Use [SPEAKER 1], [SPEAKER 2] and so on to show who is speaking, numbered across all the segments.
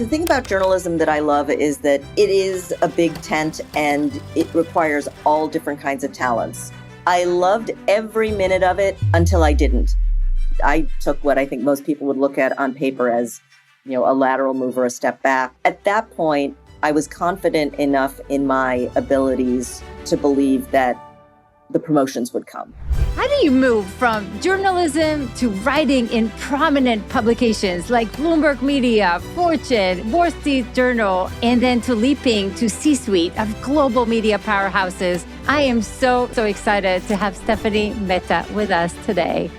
[SPEAKER 1] The thing about journalism that I love is that it is a big tent and it requires all different kinds of talents. I loved every minute of it until I didn't. I took what I think most people would look at on paper as, a lateral move or a step back. At that point, I was confident enough in my abilities to believe that the promotions would come.
[SPEAKER 2] How do you move from journalism to writing in prominent publications like Bloomberg Media, Fortune, Wall Street Journal, and then to leaping to C-suite of global media powerhouses? I am so excited to have Stephanie Metta with us today.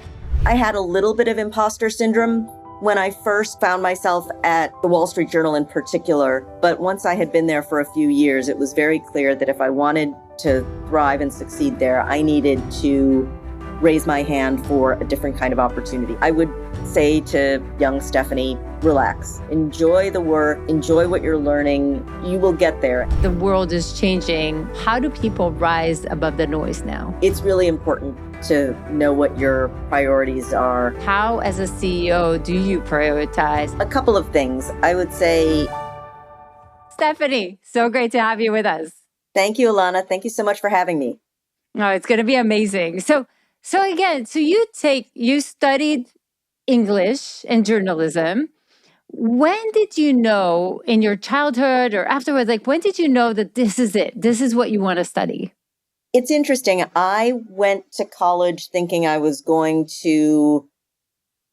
[SPEAKER 1] I had a little bit of imposter syndrome when I first found myself at the Wall Street Journal in particular, but once I had been there for a few years, it was very clear that if I wanted to thrive and succeed there, I needed to raise my hand for a different kind of opportunity. I would say to young Stephanie, relax, enjoy the work, enjoy what you're learning. You will get there.
[SPEAKER 2] The world is changing. How do people rise above the noise now?
[SPEAKER 1] It's really important to know what your priorities are.
[SPEAKER 2] How, as a CEO, do you prioritize?
[SPEAKER 1] A couple of things. I would say...
[SPEAKER 2] Stephanie, so great to have you with us.
[SPEAKER 1] Thank you, Ilana. Thank you so much for having me.
[SPEAKER 2] Oh, it's going to be amazing. So you studied English and journalism. When did you know in your childhood or afterwards, when did you know that this is it? This is what you want to study?
[SPEAKER 1] It's interesting. I went to college thinking I was going to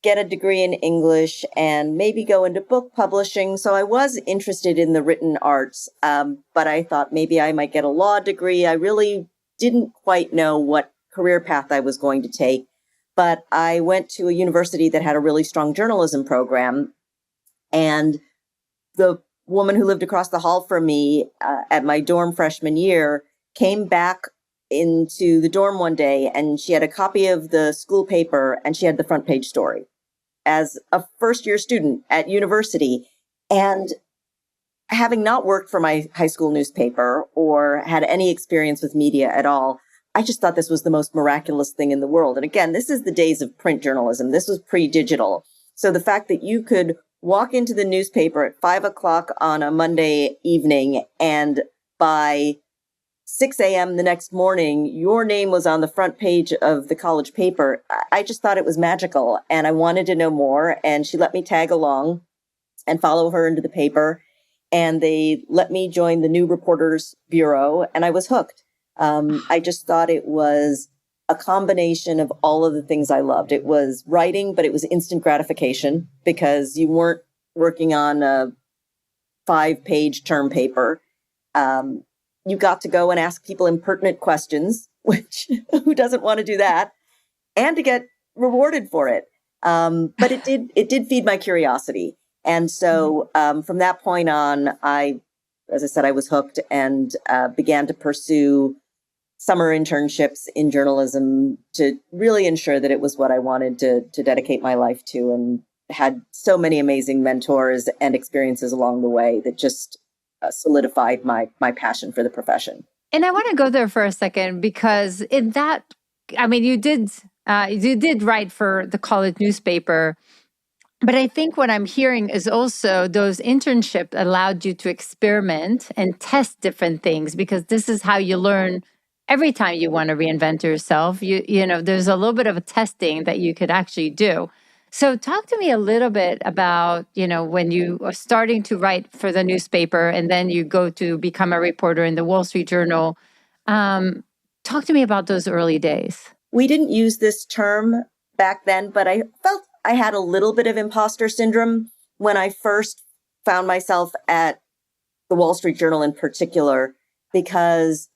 [SPEAKER 1] get a degree in English and maybe go into book publishing. So I was interested in the written arts, but I thought maybe I might get a law degree. I really didn't quite know what career path I was going to take, but I went to a university that had a really strong journalism program. And the woman who lived across the hall from me at my dorm freshman year came back into the dorm one day, and she had a copy of the school paper and she had the front page story as a first year student at university. And having not worked for my high school newspaper or had any experience with media at all, I just thought this was the most miraculous thing in the world. And again, this is the days of print journalism. This was pre-digital. So the fact that you could walk into the newspaper at 5:00 on a Monday evening and by 6 a.m. the next morning, your name was on the front page of the college paper. I just thought it was magical and I wanted to know more. And she let me tag along and follow her into the paper. And they let me join the new reporters bureau and I was hooked. I just thought it was a combination of all of the things I loved. It was writing, but it was instant gratification because you weren't working on a 5-page term paper. You got to go and ask people impertinent questions, which who doesn't want to do that, and to get rewarded for it. But it did feed my curiosity. And so from that point on, as I said, I was hooked and began to pursue summer internships in journalism to really ensure that it was what I wanted to dedicate my life to, and had so many amazing mentors and experiences along the way that just solidified my passion for the profession.
[SPEAKER 2] And I want to go there for a second because in that, you did write for the college newspaper, but I think what I'm hearing is also those internships allowed you to experiment and test different things, because this is how you learn. Every time you want to reinvent yourself, there's a little bit of a testing that you could actually do. So talk to me a little bit about, when you are starting to write for the newspaper and then you go to become a reporter in the Wall Street Journal. Talk to me about those early days.
[SPEAKER 1] We didn't use this term back then, but I felt I had a little bit of imposter syndrome when I first found myself at the Wall Street Journal in particular, because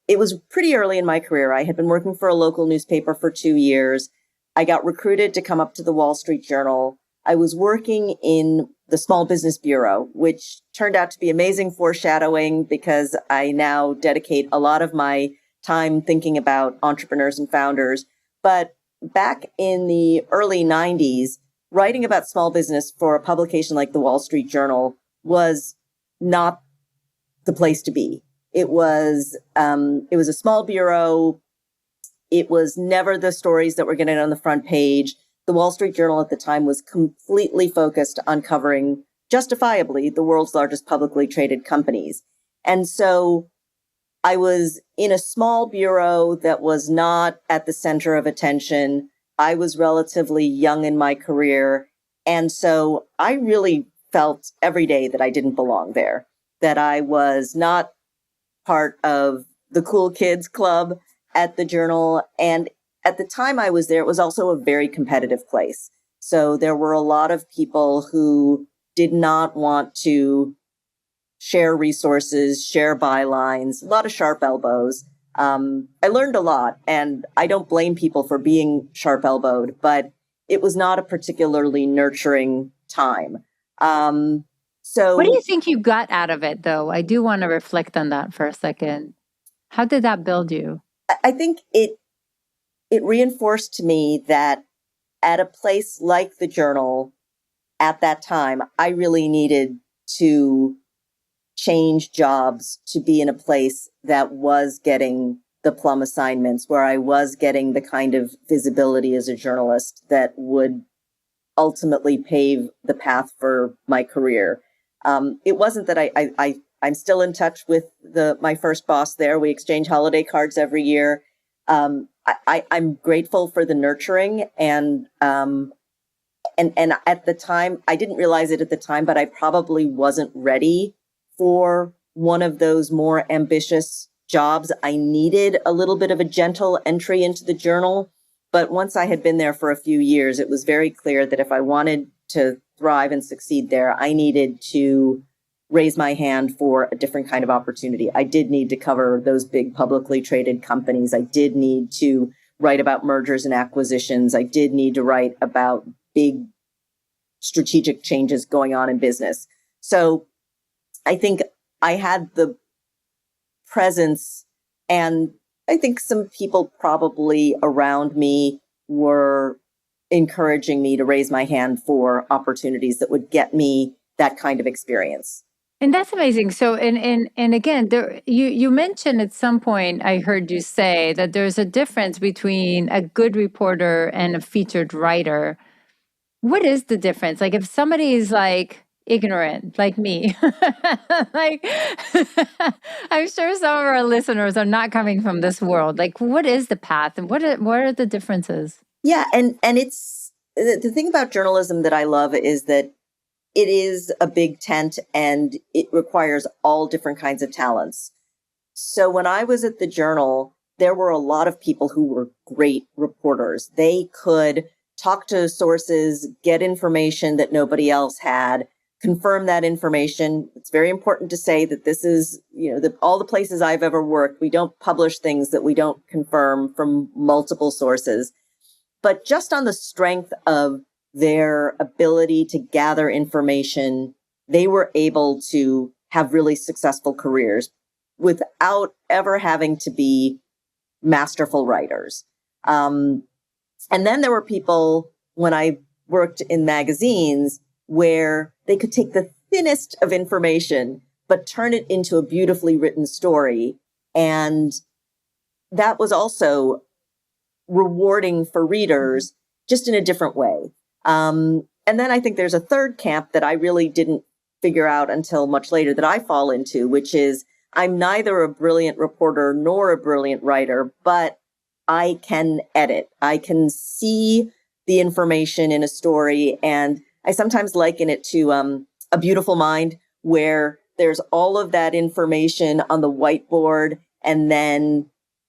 [SPEAKER 1] it was pretty early in my career. I had been working for a local newspaper for 2 years. I got recruited to come up to the Wall Street Journal. I was working in the Small Business Bureau, which turned out to be amazing foreshadowing because I now dedicate a lot of my time thinking about entrepreneurs and founders. But back in the early 90s, writing about small business for a publication like the Wall Street Journal was not the place to be. It was a small bureau. It was never the stories that were getting on the front page. The Wall Street Journal at the time was completely focused on covering justifiably the world's largest publicly traded companies. And so I was in a small bureau that was not at the center of attention. I was relatively young in my career. And so I really felt every day that I didn't belong there, that I was not part of the cool kids club at the Journal. And at the time I was there, it was also a very competitive place. So there were a lot of people who did not want to share resources, share bylines, a lot of sharp elbows. I learned a lot, and I don't blame people for being sharp elbowed, but it was not a particularly nurturing time. So
[SPEAKER 2] what do you think you got out of it, though? I do want to reflect on that for a second. How did that build you?
[SPEAKER 1] I think it reinforced to me that at a place like the Journal at that time, I really needed to change jobs to be in a place that was getting the plum assignments, where I was getting the kind of visibility as a journalist that would ultimately pave the path for my career. It wasn't that I'm still in touch with my first boss there. We exchange holiday cards every year. I'm grateful for the nurturing, and at the time, I didn't realize it at the time, but I probably wasn't ready for one of those more ambitious jobs. I needed a little bit of a gentle entry into the Journal. But once I had been there for a few years, it was very clear that if I wanted to thrive and succeed there, I needed to raise my hand for a different kind of opportunity. I did need to cover those big publicly traded companies. I did need to write about mergers and acquisitions. I did need to write about big strategic changes going on in business. So I think I had the presence, and I think some people probably around me were encouraging me to raise my hand for opportunities that would get me that kind of experience.
[SPEAKER 2] And that's amazing. So, and again, you mentioned at some point, I heard you say that there's a difference between a good reporter and a featured writer. What is the difference? Like, if somebody is like ignorant, like me, like I'm sure some of our listeners are not coming from this world. Like, what is the path, and what are the differences?
[SPEAKER 1] Yeah, and it's the thing about journalism that I love is that it is a big tent and it requires all different kinds of talents. So when I was at the Journal, there were a lot of people who were great reporters. They could talk to sources, get information that nobody else had, confirm that information. It's very important to say that this is, all the places I've ever worked, we don't publish things that we don't confirm from multiple sources. But just on the strength of their ability to gather information, they were able to have really successful careers without ever having to be masterful writers. And then there were people, when I worked in magazines, where they could take the thinnest of information, but turn it into a beautifully written story. And that was also rewarding for readers, just in a different way. And then I think there's a third camp that I really didn't figure out until much later that I fall into, which is I'm neither a brilliant reporter nor a brilliant writer, but I can edit. I can see the information in a story. And I sometimes liken it to A Beautiful Mind, where there's all of that information on the whiteboard, and then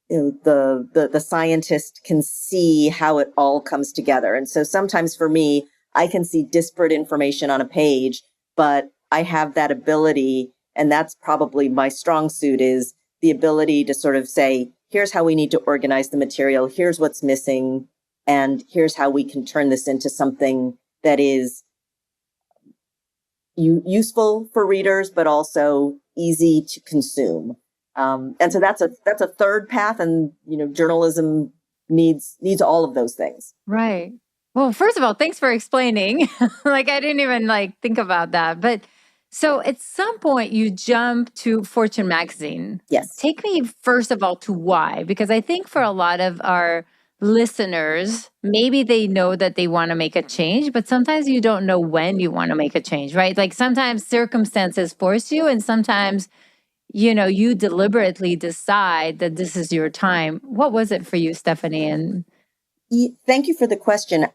[SPEAKER 1] the scientist can see how it all comes together. And so sometimes for me, I can see disparate information on a page, but I have that ability, and that's probably my strong suit, is the ability to sort of say, here's how we need to organize the material, here's what's missing, and here's how we can turn this into something that is useful for readers, but also easy to consume. And so that's a third path, and journalism needs all of those things.
[SPEAKER 2] Right. Well, first of all, thanks for explaining. Like, I didn't even think about that. But so at some point you jump to Fortune magazine.
[SPEAKER 1] Yes.
[SPEAKER 2] Take me first of all to why, because I think for a lot of our listeners, maybe they know that they want to make a change, but sometimes you don't know when you want to make a change, right? Like sometimes circumstances force you, and sometimes, you deliberately decide that this is your time. What was it for you, Stephanie? And
[SPEAKER 1] Thank you for the question.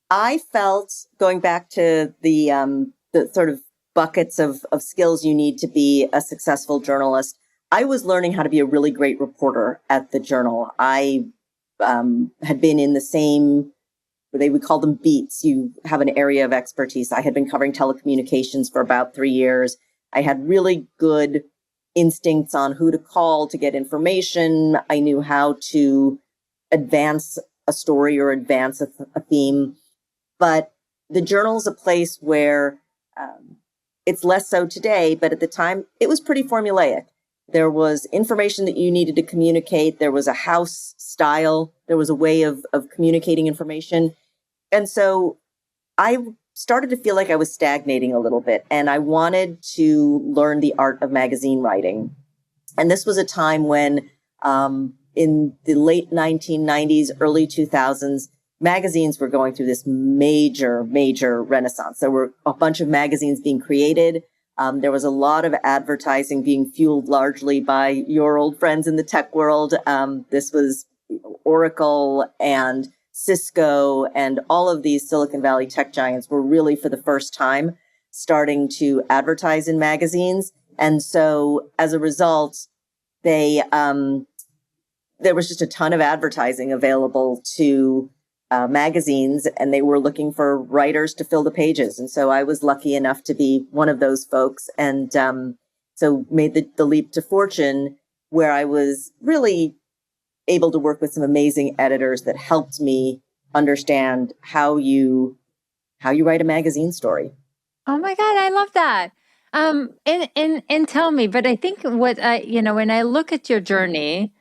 [SPEAKER 1] I felt, going back to the sort of buckets of skills you need to be a successful journalist, I was learning how to be a really great reporter at the Journal. I had been in the same, they would call them beats. You have an area of expertise. I had been covering telecommunications for about 3 years. I had really good instincts on who to call to get information. I knew how to advance a story or advance a theme. But the Journal is a place where it's less so today, but at the time it was pretty formulaic. There was information that you needed to communicate. There was a house style. There was a way of communicating information. And so I started to feel like I was stagnating a little bit, and I wanted to learn the art of magazine writing. And this was a time when in the late 1990s, early 2000s, magazines were going through this major renaissance. There were a bunch of magazines being created. There was a lot of advertising being fueled largely by your old friends in the tech world. This was Oracle and Cisco, and all of these Silicon Valley tech giants were really, for the first time, starting to advertise in magazines. And so as a result, there was just a ton of advertising available to magazines, and they were looking for writers to fill the pages. And so I was lucky enough to be one of those folks, and so made the leap to Fortune, where I was really able to work with some amazing editors that helped me understand how you write a magazine story.
[SPEAKER 2] oh my God, I love that. And tell me, but I think what when I look at your journey,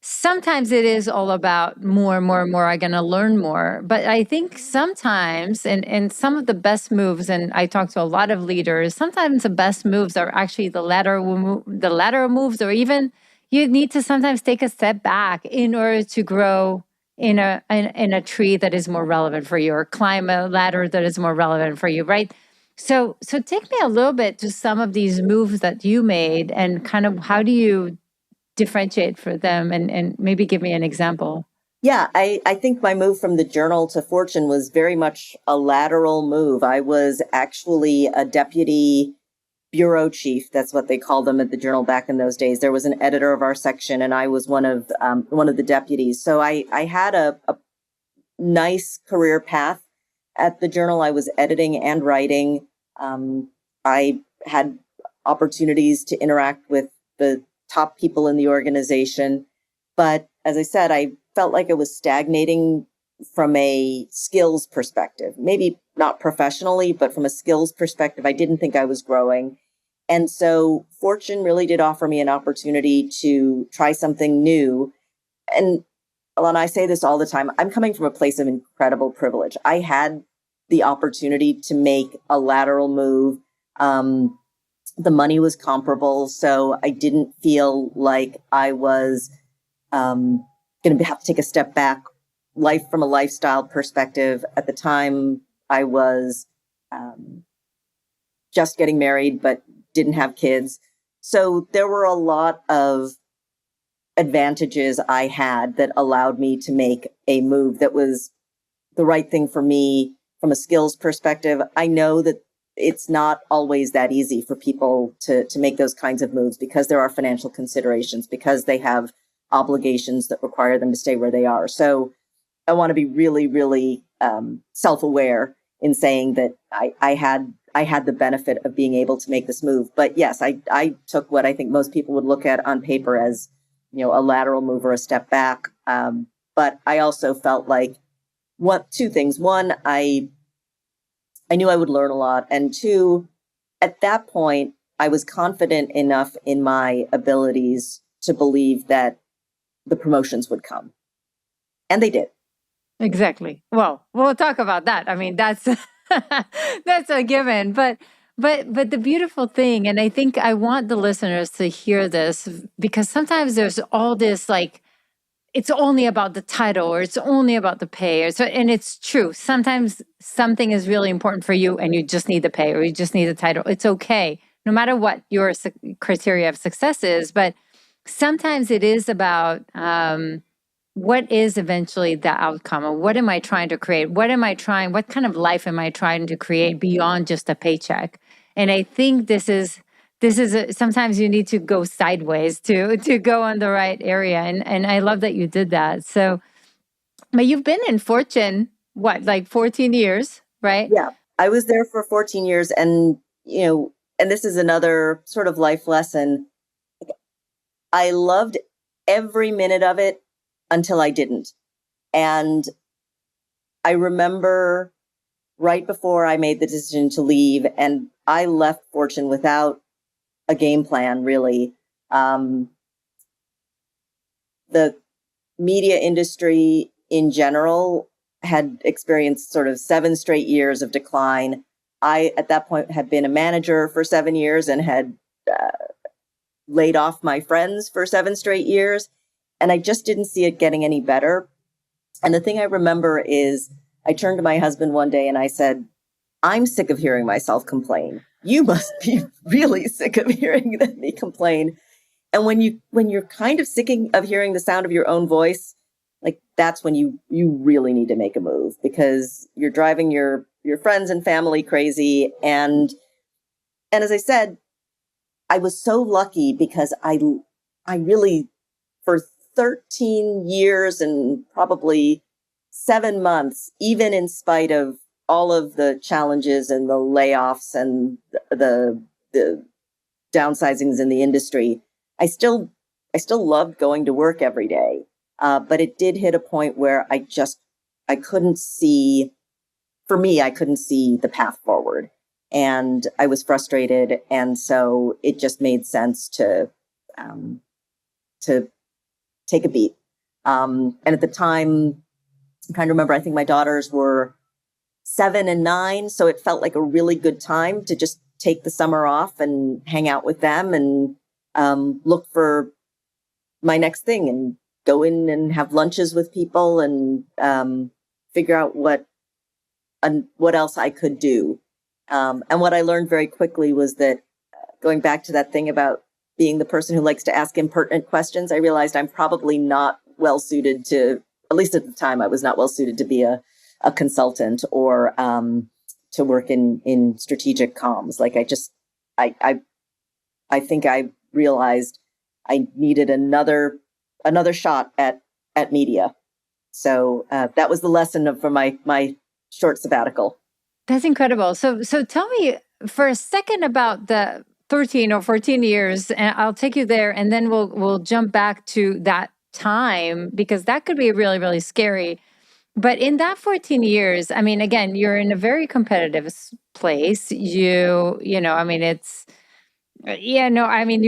[SPEAKER 2] sometimes it is all about more and more and more. I'm going to learn more. But I think sometimes, and some of the best moves, and I talk to a lot of leaders, sometimes the best moves are actually the lateral moves, or even you need to sometimes take a step back in order to grow in a tree that is more relevant for you, or climb a ladder that is more relevant for you, right? So take me a little bit to some of these moves that you made, and kind of how do you differentiate for them, and maybe give me an example.
[SPEAKER 1] Yeah, I think my move from the Journal to Fortune was very much a lateral move. I was actually a deputy bureau chief. That's what they called them at the Journal back in those days. There was an editor of our section, and I was one of the deputies. So I had a nice career path at the Journal. I was editing and writing. I had opportunities to interact with the top people in the organization. But as I said, I felt like I was stagnating from a skills perspective, maybe not professionally, but from a skills perspective, I didn't think I was growing. And so Fortune really did offer me an opportunity to try something new. And Ilana, I say this all the time, I'm coming from a place of incredible privilege. I had the opportunity to make a lateral move. The money was comparable, so I didn't feel like I was going to have to take a step back. From a lifestyle perspective, at the time, I was just getting married, but didn't have kids. So there were a lot of advantages I had that allowed me to make a move that was the right thing for me from a skills perspective. I know that it's not always that easy for people to make those kinds of moves, because there are financial considerations, because they have obligations that require them to stay where they are. So I want to be really, really self-aware in saying that I had the benefit of being able to make this move. But yes, I took what I think most people would look at on paper as, a lateral move or a step back. But I also felt like two things. One, I knew I would learn a lot. And two, at that point, I was confident enough in my abilities to believe that the promotions would come. And they did.
[SPEAKER 2] Exactly. Well, we'll talk about that. I mean, that's that's a given. But the beautiful thing, and I think I want the listeners to hear this, because sometimes there's all this like it's only about the title or it's only about the pay. And it's true. Sometimes something is really important for you and you just need the pay or you just need the title. It's okay, no matter what your criteria of success is. But sometimes it is about what is eventually the outcome, or what am I trying to create? What kind of life am I trying to create beyond just a paycheck? And I think sometimes you need to go sideways to go on the right area. And I love that you did that. So, but you've been in Fortune, what, like 14 years, right?
[SPEAKER 1] Yeah, I was there for 14 years. And, and this is another sort of life lesson. I loved every minute of it until I didn't. And I remember right before I made the decision to leave, and I left Fortune without a game plan, really. The media industry in general had experienced sort of 7 straight years of decline. I, at that point, had been a manager for 7 years and had laid off my friends for 7 straight years. And I just didn't see it getting any better. And the thing I remember is I turned to my husband one day and I said, I'm sick of hearing myself complain. You must be really sick of hearing me complain. And when you're kind of sick of hearing the sound of your own voice, like that's when you really need to make a move, because you're driving your friends and family crazy. And as I said, I was so lucky because I really, for 13 years and probably 7 months, even in spite of all of the challenges and the layoffs and the downsizings in the industry, I still loved going to work every day. But it did hit a point where I couldn't see, for me, I couldn't see the path forward. And I was frustrated. And so it just made sense to take a beat. And at the time, I'm trying to remember, I think my daughters were 7 and 9. So it felt like a really good time to just take the summer off and hang out with them and look for my next thing and go in and have lunches with people and figure out what else I could do. And what I learned very quickly was that, going back to that thing about being the person who likes to ask impertinent questions, I realized I'm probably not well suited to, at least at the time, I was not well suited to be a consultant or to work in strategic comms. Like I think I realized I needed another shot at media. So that was the lesson for my short sabbatical.
[SPEAKER 2] That's incredible. So tell me for a second about the 13 or 14 years, and I'll take you there, and then we'll jump back to that time, because that could be really, really scary. But in that 14 years, I mean, again, you're in a very competitive place. You you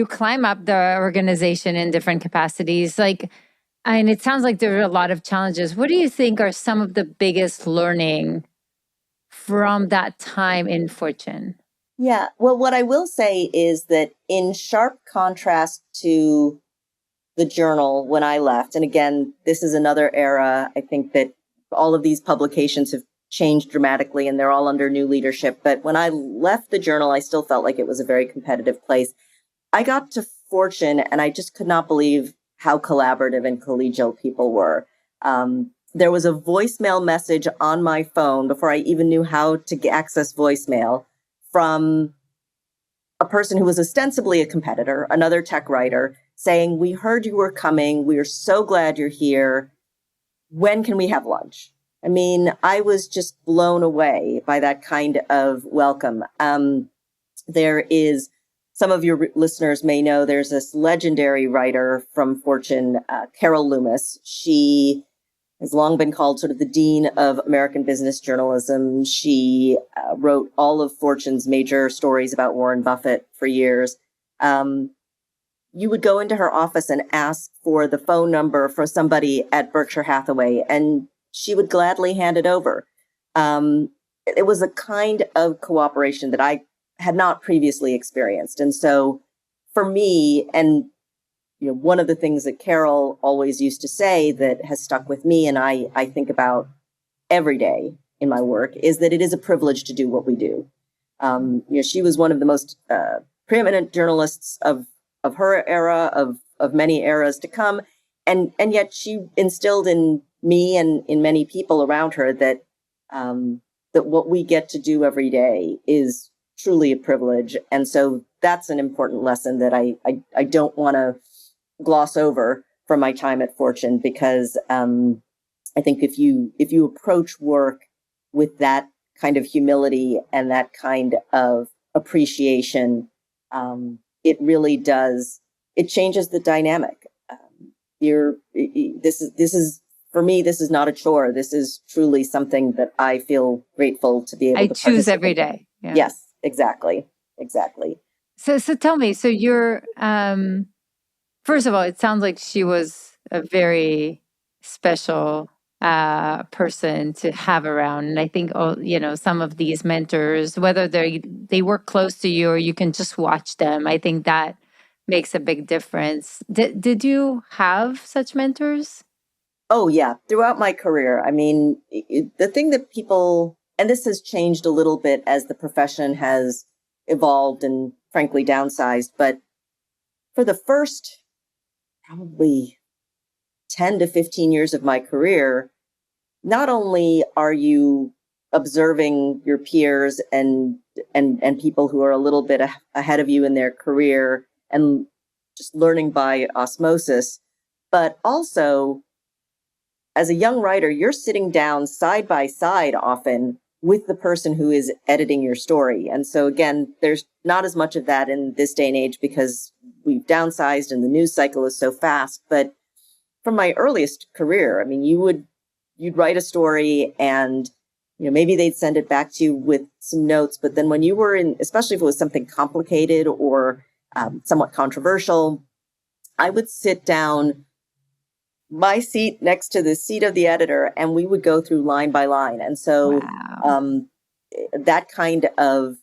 [SPEAKER 2] climb up the organization in different capacities. And it sounds like there are a lot of challenges. What do you think are some of the biggest learning from that time in Fortune?
[SPEAKER 1] Yeah. Well, what I will say is that in sharp contrast to the Journal when I left, and again, this is another era, I think that all of these publications have changed dramatically and they're all under new leadership. But when I left the Journal, I still felt like it was a very competitive place. I got to Fortune and I just could not believe how collaborative and collegial people were. There was a voicemail message on my phone before I even knew how to access voicemail from a person who was ostensibly a competitor, another tech writer, saying, "We heard you were coming. We are so glad you're here. When can we have lunch?" I mean, I was just blown away by that kind of welcome. There is, some of your listeners may know, there's this legendary writer from Fortune, Carol Loomis. She has long been called sort of the dean of American business journalism. She wrote all of Fortune's major stories about Warren Buffett for years. You would go into her office and ask for the phone number for somebody at Berkshire Hathaway, and she would gladly hand it over. It was a kind of cooperation that I had not previously experienced. And so for me, and one of the things that Carol always used to say that has stuck with me, and I think about every day in my work, is that it is a privilege to do what we do. She was one of the most preeminent journalists of her era, of many eras to come, and yet she instilled in me and in many people around her that that what we get to do every day is truly a privilege, and so that's an important lesson that I don't want to gloss over from my time at Fortune, because I think if you approach work with that kind of humility and that kind of appreciation, it really does. It changes the dynamic. This is for me. This is not a chore. This is truly something that I feel grateful to be able
[SPEAKER 2] I
[SPEAKER 1] to
[SPEAKER 2] choose
[SPEAKER 1] participate
[SPEAKER 2] every
[SPEAKER 1] in.
[SPEAKER 2] day. Yeah.
[SPEAKER 1] Yes, exactly.
[SPEAKER 2] So tell me, so you're first of all, it sounds like she was a very special person to have around. And I think, some of these mentors, whether they work close to you or you can just watch them, I think that makes a big difference. Did you have such mentors?
[SPEAKER 1] Oh, yeah. Throughout my career, I mean, the thing that people, and this has changed a little bit as the profession has evolved and frankly downsized, but for the first probably 10 to 15 years of my career, not only are you observing your peers and people who are a little bit ahead of you in their career and just learning by osmosis, but also as a young writer, you're sitting down side by side often with the person who is editing your story. And so again, there's not as much of that in this day and age because we've downsized and the news cycle is so fast. But from my earliest career, I mean, you'd write a story and maybe they'd send it back to you with some notes. But then when you were in, especially if it was something complicated or somewhat controversial, I would sit down my seat next to the seat of the editor, and we would go through line by line. And so that kind of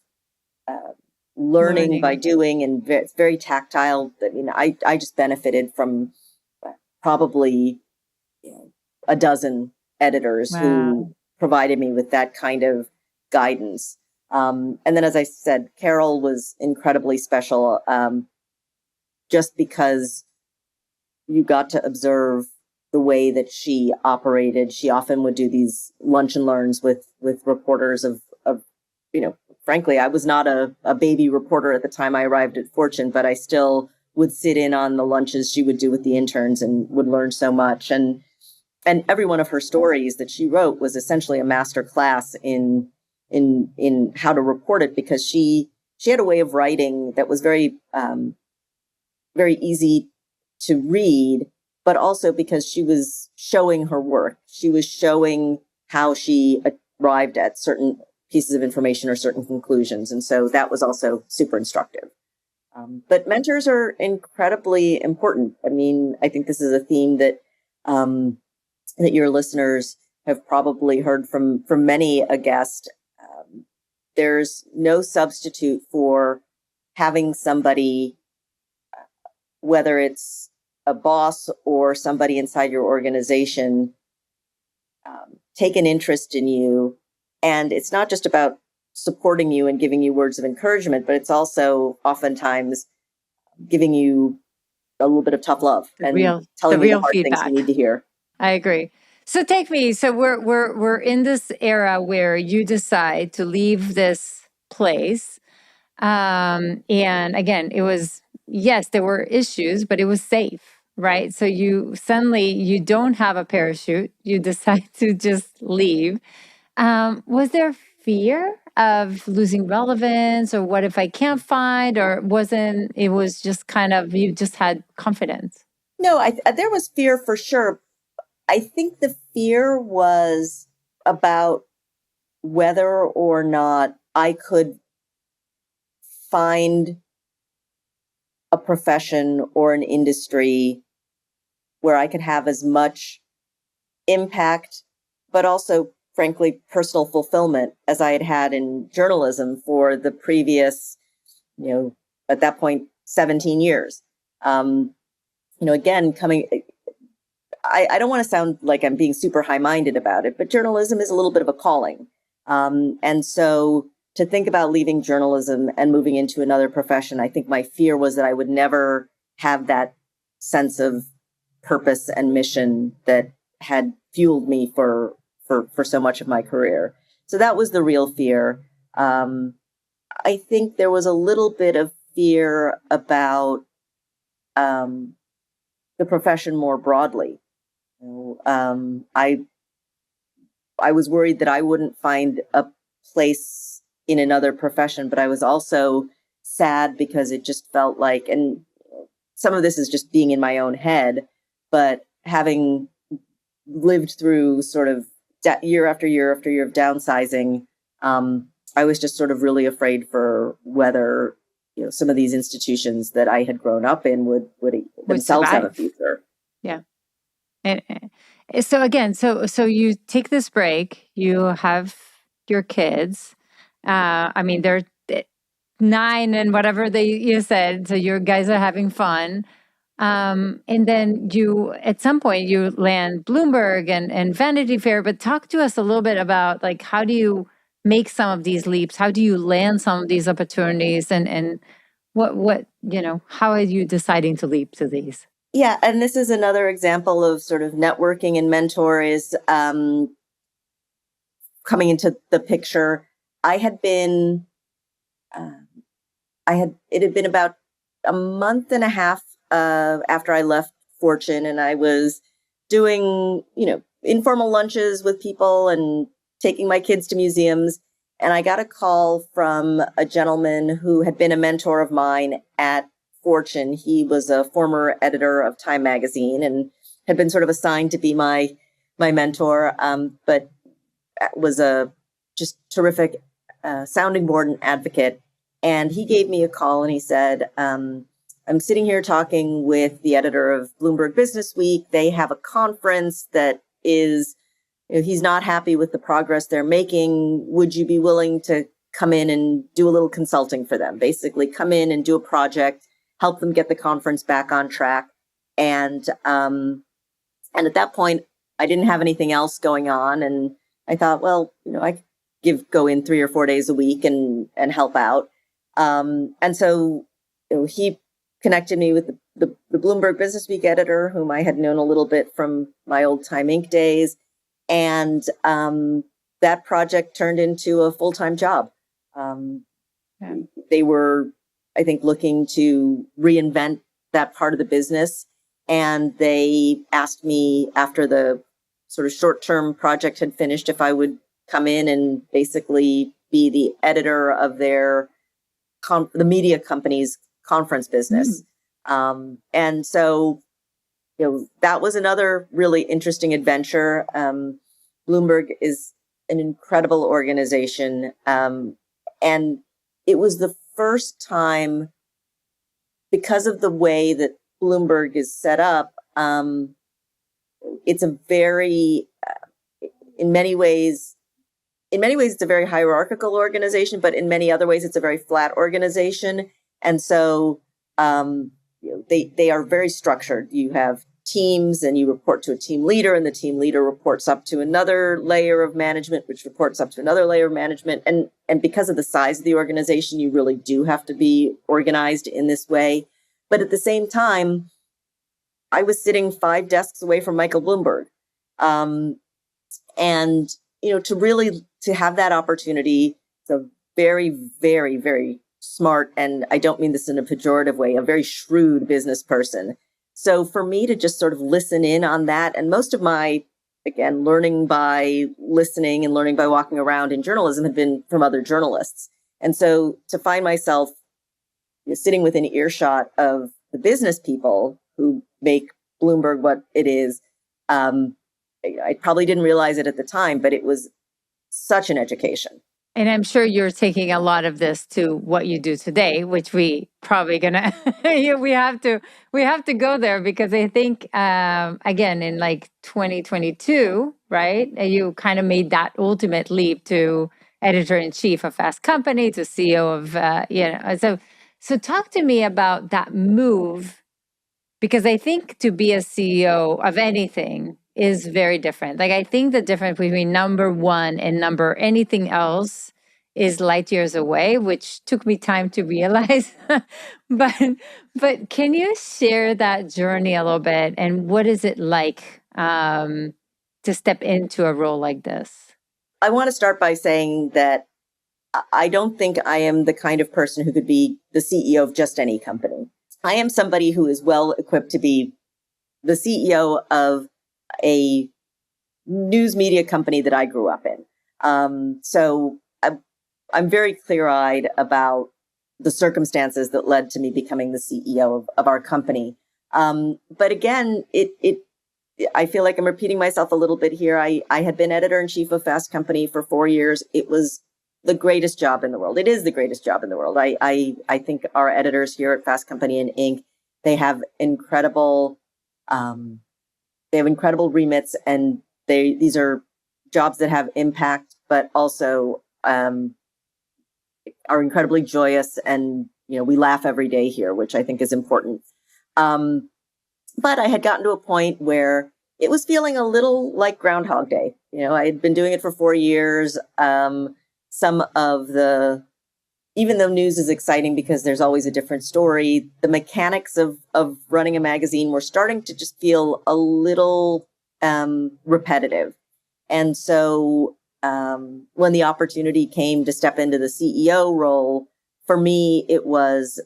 [SPEAKER 1] learning by doing, and it's very tactile. I mean, I just benefited from probably a dozen editors who provided me with that kind of guidance. And then, as I said, Carol was incredibly special just because you got to observe the way that she operated. She often would do these lunch and learns with reporters of frankly, I was not a baby reporter at the time I arrived at Fortune, but I still would sit in on the lunches she would do with the interns and would learn so much. And every one of her stories that she wrote was essentially a master class in how to report it, because she had a way of writing that was very, very easy to read, but also because she was showing her work. She was showing how she arrived at certain pieces of information or certain conclusions. And so that was also super instructive. But mentors are incredibly important. I mean, I think this is a theme that that your listeners have probably heard from many a guest. There's no substitute for having somebody, whether it's a boss or somebody inside your organization, take an interest in you. And it's not just about supporting you and giving you words of encouragement, but it's also oftentimes giving you a little bit of tough love and telling you the hard things you need to hear.
[SPEAKER 2] I agree. So take me. So we're in this era where you decide to leave this place, and again, it was, yes, there were issues, but it was safe, right? So you don't have a parachute. You decide to just leave. Was there fear of losing relevance, or what if I can't find, or it was just kind of, you just had confidence?
[SPEAKER 1] No, there was fear for sure. I think the fear was about whether or not I could find a profession or an industry where I could have as much impact, but also, frankly, personal fulfillment as I had in journalism for the previous, at that point, 17 years. again, I don't want to sound like I'm being super high-minded about it, but journalism is a little bit of a calling. And so to think about leaving journalism and moving into another profession, I think my fear was that I would never have that sense of purpose and mission that had fueled me for so much of my career. So that was the real fear. I think there was a little bit of fear about the profession more broadly. I was worried that I wouldn't find a place in another profession, but I was also sad because it just felt like, and some of this is just being in my own head, but having lived through sort of year after year after year of downsizing, I was just sort of really afraid for whether some of these institutions that I had grown up in would themselves have a future.
[SPEAKER 2] Yeah. And so again, so you take this break, you have your kids. I mean, they're 9 and whatever you said. So your guys are having fun. And then at some point you land Bloomberg and Vanity Fair, but talk to us a little bit about like, how do you make some of these leaps? How do you land some of these opportunities and what, how are you deciding to leap to these?
[SPEAKER 1] Yeah, and this is another example of sort of networking and mentors coming into the picture. It had been about a month and a half after I left Fortune, and I was doing, informal lunches with people and taking my kids to museums. And I got a call from a gentleman who had been a mentor of mine at Fortune. He was a former editor of Time magazine and had been sort of assigned to be my mentor, but was a just terrific sounding board and advocate. And he gave me a call and he said, I'm sitting here talking with the editor of Bloomberg Business Week. They have a conference that is, he's not happy with the progress they're making. Would you be willing to come in and do a little consulting for them? Basically come in and do a project, help them get the conference back on track. And at that point, I didn't have anything else going on. And I thought, well, I could go in 3 or 4 days a week and help out. And so he connected me with the Bloomberg Business Week editor, whom I had known a little bit from my old Time Inc. days. And that project turned into a full-time job. They were, I think, looking to reinvent that part of the business. And they asked me after the sort of short-term project had finished if I would come in and basically be the editor of their the media company's conference business. And so, that was another really interesting adventure. Bloomberg is an incredible organization. And it was the first time, because of the way that Bloomberg is set up, it's a very, in many ways, it's a very hierarchical organization, but in many other ways, it's a very flat organization. And so they are very structured. You have teams and you report to a team leader, and the team leader reports up to another layer of management, which reports up to another layer of management. And because of the size of the organization, you really do have to be organized in this way. But at the same time, I was sitting 5 desks away from Michael Bloomberg. And, to have that opportunity, it's a very, very, very smart, and I don't mean this in a pejorative way, a very shrewd business person. So for me to just sort of listen in on that, and most of my, again, learning by listening and learning by walking around in journalism had been from other journalists. And so to find myself sitting within earshot of the business people who make Bloomberg what it is, I probably didn't realize it at the time, but it was such an education.
[SPEAKER 2] And I'm sure you're taking a lot of this to what you do today, which we probably gonna we have to go there, because I think again in like 2022, right? You kind of made that ultimate leap to editor-in-chief of Fast Company to CEO of so talk to me about that move Because I think to be a CEO of anything is very different. Like, I think the difference between number one and number anything else is light years away, which took me time to realize. but can you share that journey a little bit, and what is it like to step into a role like this?
[SPEAKER 1] I want to start by saying that I don't think I am the kind of person who could be the CEO of just any company. I am somebody who is well equipped to be the CEO of a news media company that I grew up in. So I'm very clear-eyed about the circumstances that led to me becoming the CEO of our company. But again, I feel like I'm repeating myself a little bit here. I had been editor-in-chief of Fast Company for 4 years. It was the greatest job in the world. It is the greatest job in the world. I think our editors here at Fast Company and Inc., they have incredible remits, and these are jobs that have impact, but also are incredibly joyous, and we laugh every day here, which I think is important. But I had gotten to a point where it was feeling a little like Groundhog Day. I had been doing it for 4 years. Even though news is exciting because there's always a different story, the mechanics of running a magazine were starting to just feel a little repetitive. And so when the opportunity came to step into the CEO role, for me, it was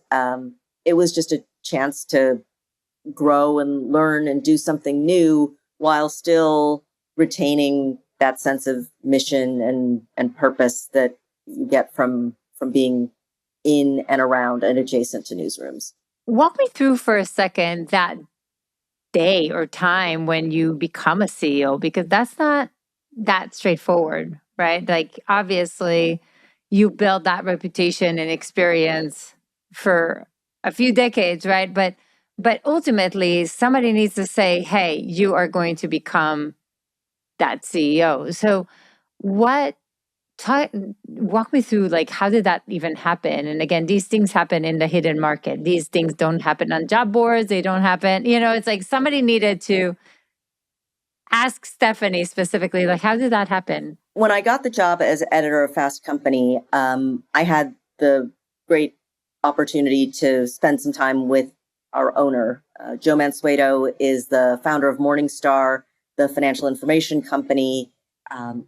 [SPEAKER 1] just a chance to grow and learn and do something new while still retaining that sense of mission and purpose that you get from being in and around and adjacent to newsrooms.
[SPEAKER 2] Walk me through for a second that day or time when you become a CEO, because that's not that straightforward, right? Like, obviously, you build that reputation and experience for a few decades, right? But ultimately, somebody needs to say, hey, you are going to become that CEO. So walk me through, like, how did that even happen? And again, these things happen in the hidden market. These things don't happen on job boards. They don't happen, it's like somebody needed to ask Stephanie specifically, like, how did that happen?
[SPEAKER 1] When I got the job as editor of Fast Company, I had the great opportunity to spend some time with our owner. Joe Mansueto is the founder of Morningstar, the financial information company.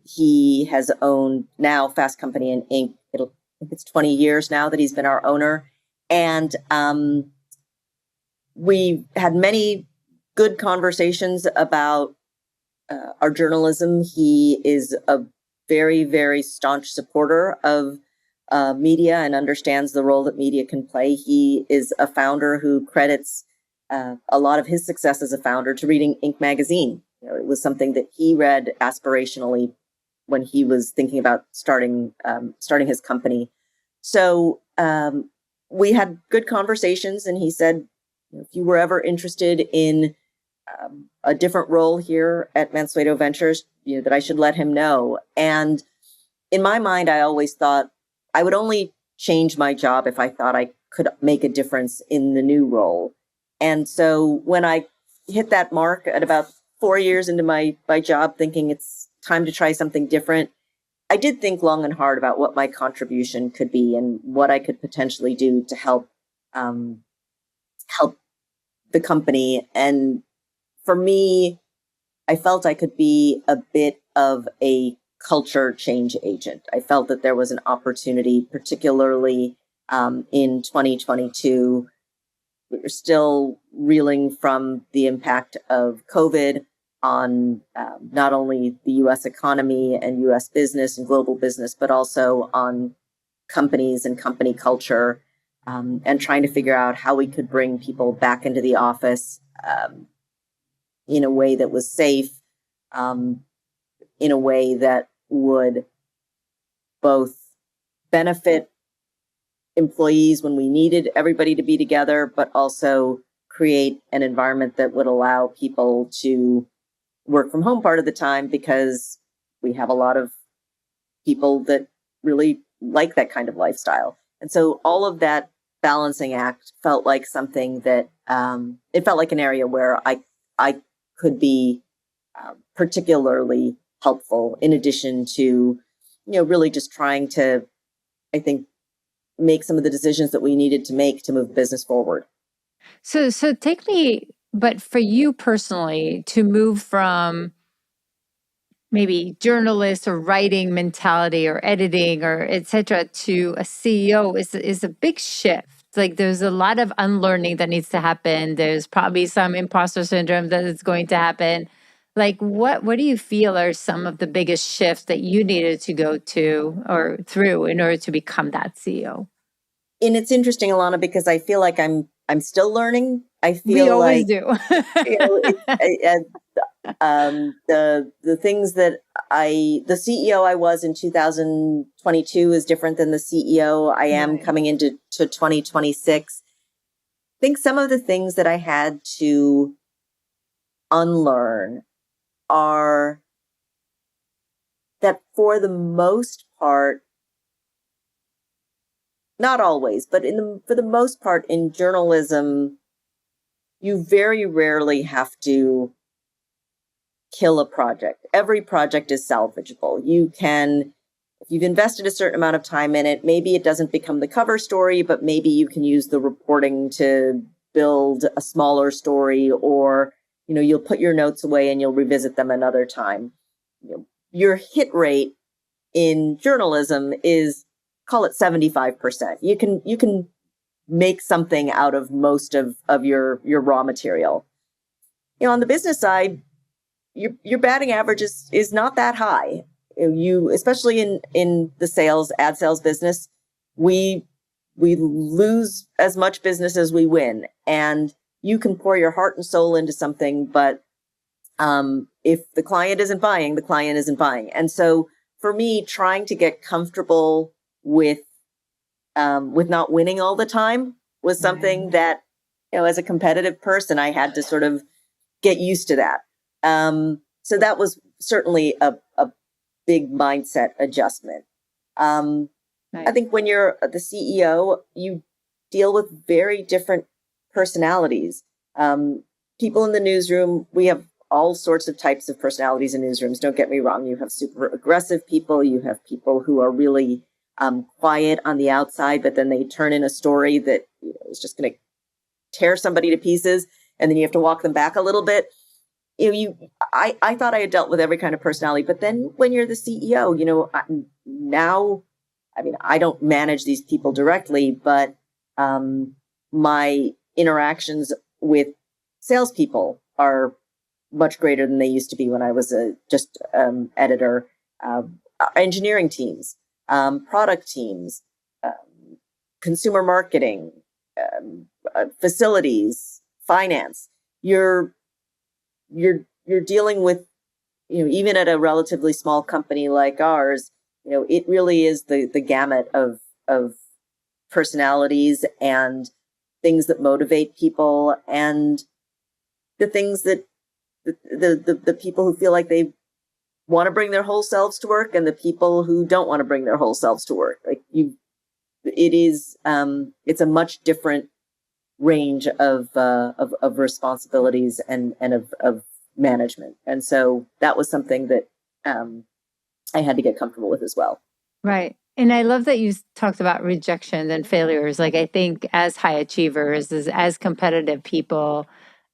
[SPEAKER 1] He has owned now Fast Company and Inc. I think it's 20 years now that he's been our owner. And we had many good conversations about our journalism. He is a very, very staunch supporter of media and understands the role that media can play. He is a founder who credits a lot of his success as a founder to reading Inc. magazine. It was something that he read aspirationally when he was thinking about starting his company. So we had good conversations, and he said, if you were ever interested in a different role here at Mansueto Ventures, that I should let him know. And in my mind, I always thought I would only change my job if I thought I could make a difference in the new role. And so when I hit that mark at about 4 years into my job, thinking it's time to try something different, I did think long and hard about what my contribution could be and what I could potentially do to help the company. And for me, I felt I could be a bit of a culture change agent. I felt that there was an opportunity, particularly in 2022. We were still reeling from the impact of COVID on not only the U.S. economy and U.S. business and global business, but also on companies and company culture, and trying to figure out how we could bring people back into the office in a way that was safe, in a way that would both benefit employees when we needed everybody to be together, but also create an environment that would allow people to work from home part of the time, because we have a lot of people that really like that kind of lifestyle. And so all of that balancing act felt like something that it felt like an area where I could be particularly helpful, in addition to really just trying to, I think, make some of the decisions that we needed to make to move business forward.
[SPEAKER 2] So take me, but for you personally, to move from maybe journalist or writing mentality or editing or et cetera to a CEO is a big shift. Like there's a lot of unlearning that needs to happen. There's probably some imposter syndrome that is going to happen. Like what do you feel are some of the biggest shifts that you needed to go to or through in order to become that CEO?
[SPEAKER 1] And it's interesting, Ilana, because I feel like I'm still learning. I
[SPEAKER 2] We
[SPEAKER 1] feel
[SPEAKER 2] always
[SPEAKER 1] like
[SPEAKER 2] do.
[SPEAKER 1] the things that the CEO I was in 2022 is different than the CEO I am
[SPEAKER 2] Right.
[SPEAKER 1] coming into 2026. I think some of the things that I had to unlearn are that for the most part, not always, but for the most part in journalism, you very rarely have to kill a project. Every project is salvageable. You can, if you've invested a certain amount of time in it, maybe it doesn't become the cover story, but maybe you can use the reporting to build a smaller story, or you'll put your notes away and you'll revisit them another time. Your hit rate in journalism is, call it 75%. You can make something out of most of your raw material. On the business side, your batting average is not that high. You, especially in the ad sales business, we lose as much business as we win, and you can pour your heart and soul into something, but if the client isn't buying, the client isn't buying. And so for me, trying to get comfortable with not winning all the time was something that, as a competitive person, I had to sort of get used to that. So that was certainly a big mindset adjustment.
[SPEAKER 2] Nice.
[SPEAKER 1] I think when you're the CEO, you deal with very different personalities. People in the newsroom, we have all sorts of types of personalities in newsrooms. Don't get me wrong. You have super aggressive people. You have people who are really quiet on the outside, but then they turn in a story that is just going to tear somebody to pieces, and then you have to walk them back a little bit. I thought I had dealt with every kind of personality, but then when you're the CEO, now, I mean, I don't manage these people directly, but my interactions with salespeople are much greater than they used to be when I was just editor. Engineering teams, product teams, consumer marketing, facilities, finance. You're dealing with, even at a relatively small company like ours, it really is the gamut of personalities and things that motivate people, and the things that the people who feel like they want to bring their whole selves to work, and the people who don't want to bring their whole selves to work. Like it's a much different range of responsibilities and of management. And so that was something that I had to get comfortable with as well.
[SPEAKER 2] Right. And I love that you talked about rejection and failures. Like I think as high achievers, as competitive people,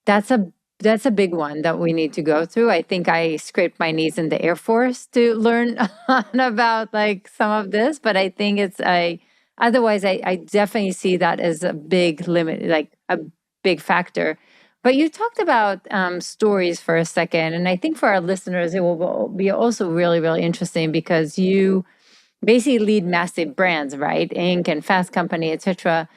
[SPEAKER 2] that's a big one that we need to go through. I think I scraped my knees in the Air Force to learn about like some of this, but I think otherwise I definitely see that as a big limit, like a big factor. But you talked about stories for a second, and I think for our listeners, it will be also really, really interesting because you basically lead massive brands, right? Inc. and Fast Company, etc.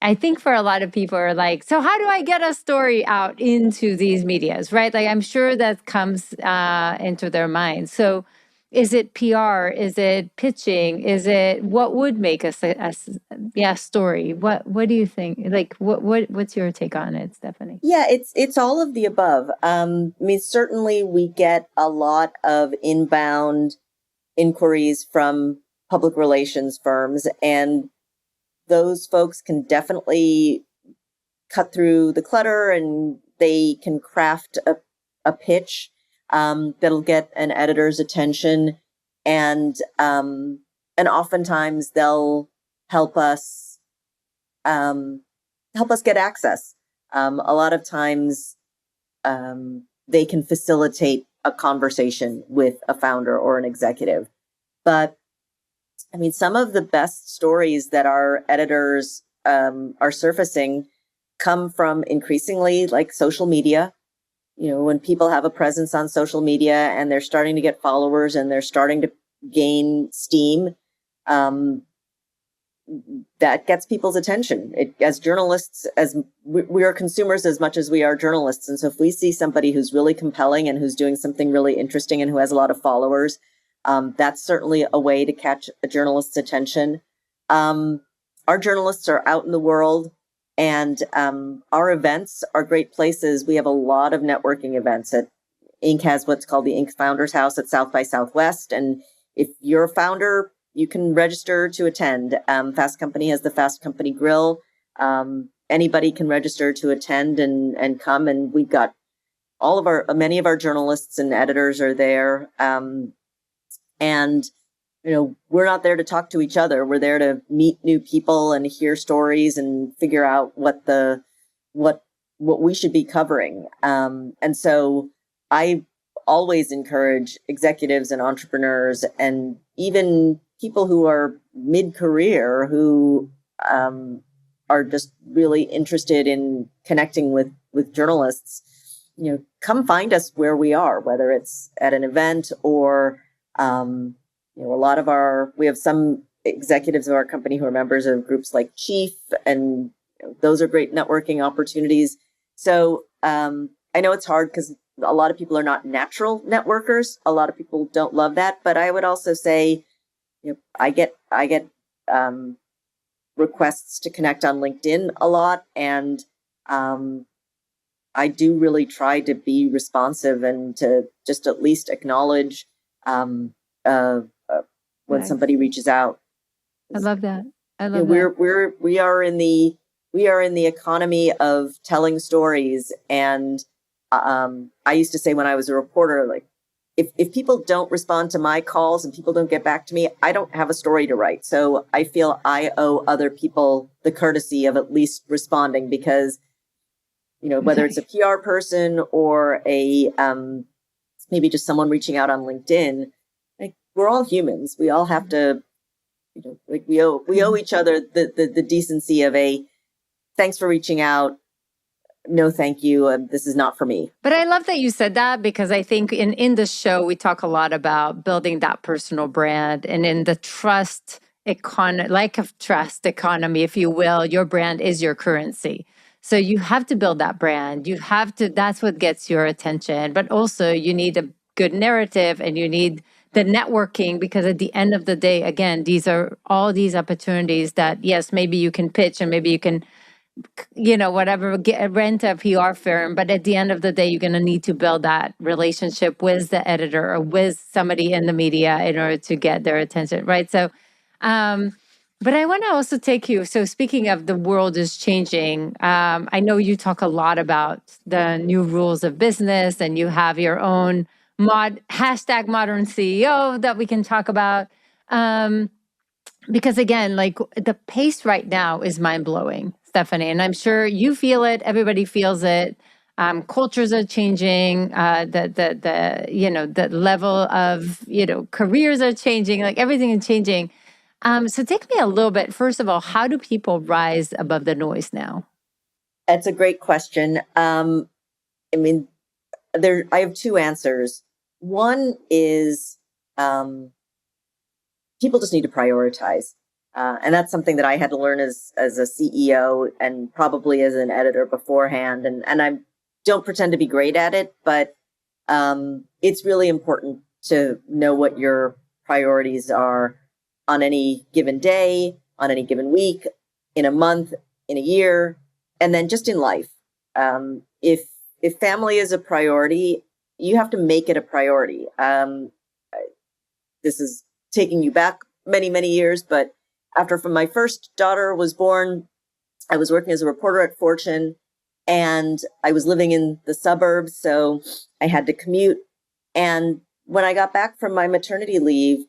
[SPEAKER 2] I think for a lot of people are like, so how do I get a story out into these medias, right? Like I'm sure that comes into their mind. So is it PR? Is it pitching? Is it what would make a story? What do you think? Like what's your take on it, Stephanie?
[SPEAKER 1] Yeah, it's all of the above. I mean, certainly we get a lot of inbound inquiries from public relations firms, and those folks can definitely cut through the clutter, and they can craft a pitch that'll get an editor's attention, and oftentimes they'll help us get access. A lot of times they can facilitate a conversation with a founder or an executive. But I mean, some of the best stories that our editors are surfacing come from increasingly like social media. You know, when people have a presence on social media and they're starting to get followers and they're starting to gain steam, that gets people's attention. As journalists, as we are consumers as much as we are journalists. And so if we see somebody who's really compelling and who's doing something really interesting and who has a lot of followers, that's certainly a way to catch a journalist's attention. Our journalists are out in the world, and our events are great places. We have a lot of networking events. Inc. has what's called the Inc. Founders House at South by Southwest. And if you're a founder, you can register to attend. Fast Company has the Fast Company Grill. Anybody can register to attend and come. And we've got many of our journalists and editors are there. And, you know, we're not there to talk to each other. We're there to meet new people and hear stories and figure out what we should be covering. And so I always encourage executives and entrepreneurs and even people who are mid-career who are just really interested in connecting with journalists, you know, come find us where we are, whether it's at an event or, you know, we have some executives of our company who are members of groups like Chief, and you know, those are great networking opportunities. So I know it's hard because a lot of people are not natural networkers. A lot of people don't love that, but I would also say, you know, I get requests to connect on LinkedIn a lot, and I do really try to be responsive and to just at least acknowledge when somebody reaches out.
[SPEAKER 2] I love that. I
[SPEAKER 1] You know,
[SPEAKER 2] love that.
[SPEAKER 1] we are in the economy of telling stories, and I used to say when I was a reporter, like, if people don't respond to my calls and people don't get back to me, I don't have a story to write. So I feel I owe other people the courtesy of at least responding, because, you know, whether it's a PR person or a maybe just someone reaching out on LinkedIn, like, we're all humans. We all have to, you know, like we owe each other the decency of a thanks for reaching out. No, thank you. This is not for me.
[SPEAKER 2] But I love that you said that, because I think in the show, we talk a lot about building that personal brand, and in the trust economy, if you will, your brand is your currency. So you have to build that brand. That's what gets your attention. But also you need a good narrative, and you need the networking, because at the end of the day, again, these are all these opportunities that, yes, maybe you can pitch and maybe you can, you know, whatever, rent a PR firm. But at the end of the day, you're going to need to build that relationship with the editor or with somebody in the media in order to get their attention, right? So, but I want to also take you. So speaking of the world is changing, I know you talk a lot about the new rules of business, and you have your own hashtag modern CEO that we can talk about. Because again, like, the pace right now is mind blowing, Stephanie, and I'm sure you feel it. Everybody feels it. Cultures are changing. The level of, you know, careers are changing. Like, everything is changing. So take me a little bit. First of all, how do people rise above the noise now?
[SPEAKER 1] That's a great question. I mean, I have two answers. One is people just need to prioritize. And that's something that I had to learn as a CEO and probably as an editor beforehand. And I don't pretend to be great at it, but it's really important to know what your priorities are on any given day, on any given week, in a month, in a year, and then just in life. If family is a priority, you have to make it a priority. This is taking you back many, many years, but after my first daughter was born, I was working as a reporter at Fortune, and I was living in the suburbs, so I had to commute. And when I got back from my maternity leave,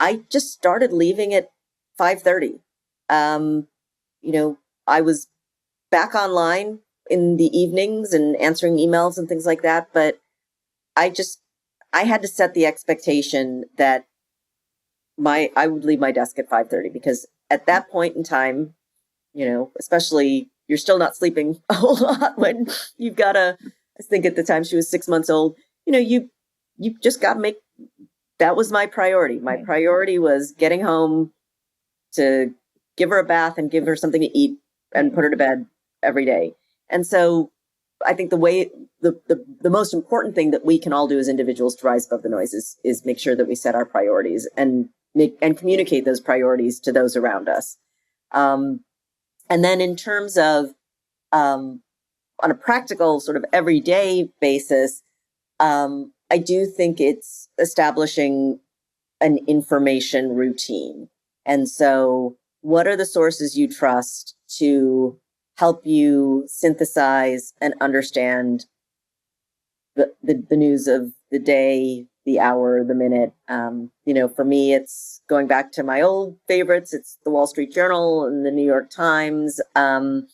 [SPEAKER 1] I just started leaving at 5:30. I was back online in the evenings and answering emails and things like that, but I had to set the expectation that I would leave my desk at 5:30, because at that point in time, especially you're still not sleeping a whole lot when you've got I think at the time she was 6 months old, you just got to that was my priority. My priority was getting home to give her a bath and give her something to eat and put her to bed every day. And so I think the most important thing that we can all do as individuals to rise above the noise is make sure that we set our priorities and communicate those priorities to those around us. And then in terms of, on a practical sort of everyday basis, I do think it's establishing an information routine. And so what are the sources you trust to help you synthesize and understand the news of the day, the hour, the minute? For me, it's going back to my old favorites. It's the Wall Street Journal and the New York Times. I'm